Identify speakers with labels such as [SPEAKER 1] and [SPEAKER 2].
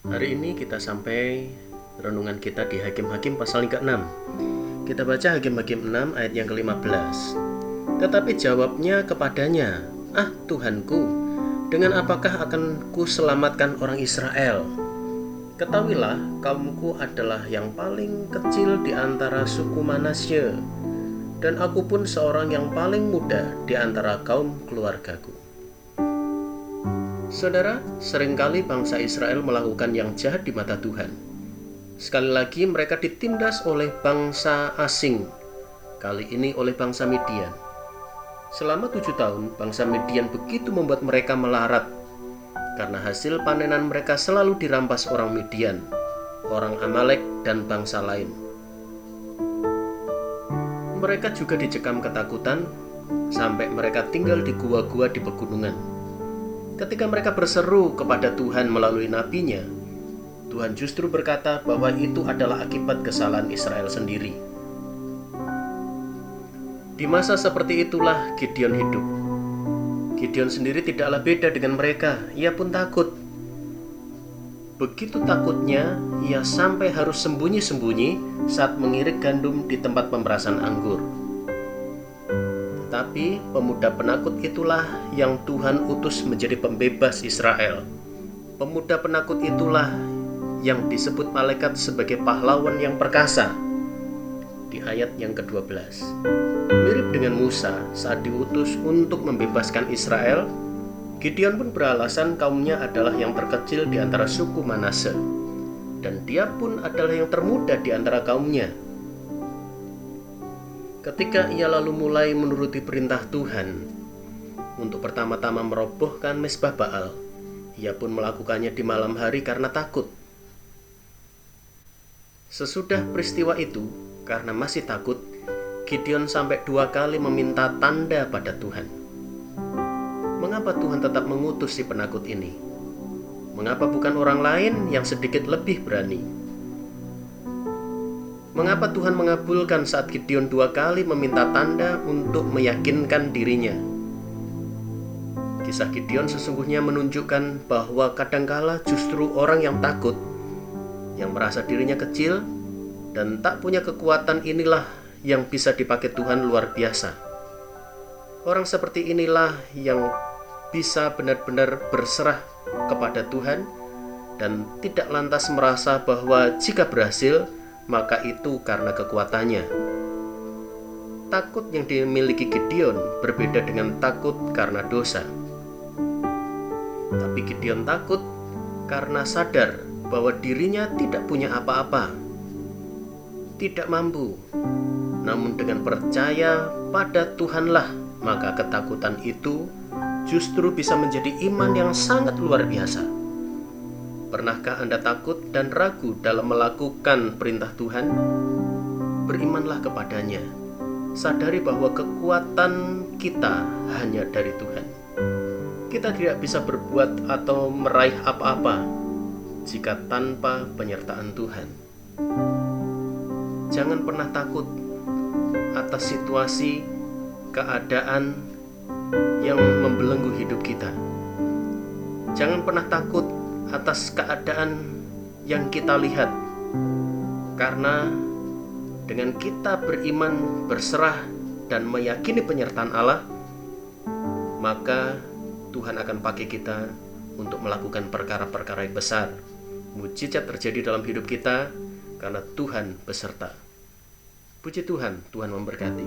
[SPEAKER 1] Hari ini kita sampai renungan kita di Hakim-Hakim pasal yang ke-6. Kita baca Hakim-Hakim 6 ayat yang ke-15. Tetapi jawabnya kepadanya, "Ah Tuhanku, dengan apakah akan ku selamatkan orang Israel? Ketahuilah, kaumku adalah yang paling kecil di antara suku Manasye, dan aku pun seorang yang paling muda di antara kaum keluargaku." Saudara, seringkali bangsa Israel melakukan yang jahat di mata Tuhan. Sekali lagi mereka ditindas oleh bangsa asing, kali ini oleh bangsa Midian. Selama 7 tahun, bangsa Midian begitu membuat mereka melarat, karena hasil panenan mereka selalu dirampas orang Midian, orang Amalek, dan bangsa lain. Mereka juga dicekam ketakutan, sampai mereka tinggal di gua-gua di pegunungan. Ketika mereka berseru kepada Tuhan melalui nabinya, Tuhan justru berkata bahwa itu adalah akibat kesalahan Israel sendiri. Di masa seperti itulah Gideon hidup. Gideon sendiri tidaklah beda dengan mereka, ia pun takut. Begitu takutnya, ia sampai harus sembunyi-sembunyi saat mengirik gandum di tempat pemerasan anggur. Tapi pemuda penakut itulah yang Tuhan utus menjadi pembebas Israel. Pemuda penakut itulah yang disebut malaikat sebagai pahlawan yang perkasa di ayat yang ke-12. Mirip dengan Musa saat diutus untuk membebaskan Israel, Gideon pun beralasan kaumnya adalah yang terkecil di antara suku Manasye, dan dia pun adalah yang termuda di antara kaumnya. Ketika ia lalu mulai menuruti perintah Tuhan untuk pertama-tama merobohkan mezbah Baal, ia pun melakukannya di malam hari karena takut. Sesudah peristiwa itu, karena masih takut, Gideon sampai 2 kali meminta tanda pada Tuhan. Mengapa Tuhan tetap mengutus si penakut ini? Mengapa bukan orang lain yang sedikit lebih berani? Mengapa Tuhan mengabulkan saat Gideon 2 kali meminta tanda untuk meyakinkan dirinya? Kisah Gideon sesungguhnya menunjukkan bahwa kadangkala justru orang yang takut, yang merasa dirinya kecil dan tak punya kekuatan, inilah yang bisa dipakai Tuhan luar biasa. Orang seperti inilah yang bisa benar-benar berserah kepada Tuhan dan tidak lantas merasa bahwa jika berhasil, maka itu karena kekuatannya. Takut yang dimiliki Gideon berbeda dengan takut karena dosa. Tapi Gideon takut karena sadar bahwa dirinya tidak punya apa-apa, tidak mampu. Namun dengan percaya pada Tuhanlah, maka ketakutan itu justru bisa menjadi iman yang sangat luar biasa. Pernahkah Anda takut dan ragu dalam melakukan perintah Tuhan? Berimanlah kepadanya. Sadari bahwa kekuatan kita hanya dari Tuhan. Kita tidak bisa berbuat atau meraih apa-apa jika tanpa penyertaan Tuhan. Jangan pernah takut atas situasi, keadaan yang membelenggu hidup kita. Jangan pernah takut atas keadaan yang kita lihat, karena dengan kita beriman, berserah, dan meyakini penyertaan Allah, maka Tuhan akan pakai kita untuk melakukan perkara-perkara yang besar. Mujizat terjadi dalam hidup kita karena Tuhan beserta. Puji Tuhan, Tuhan memberkati.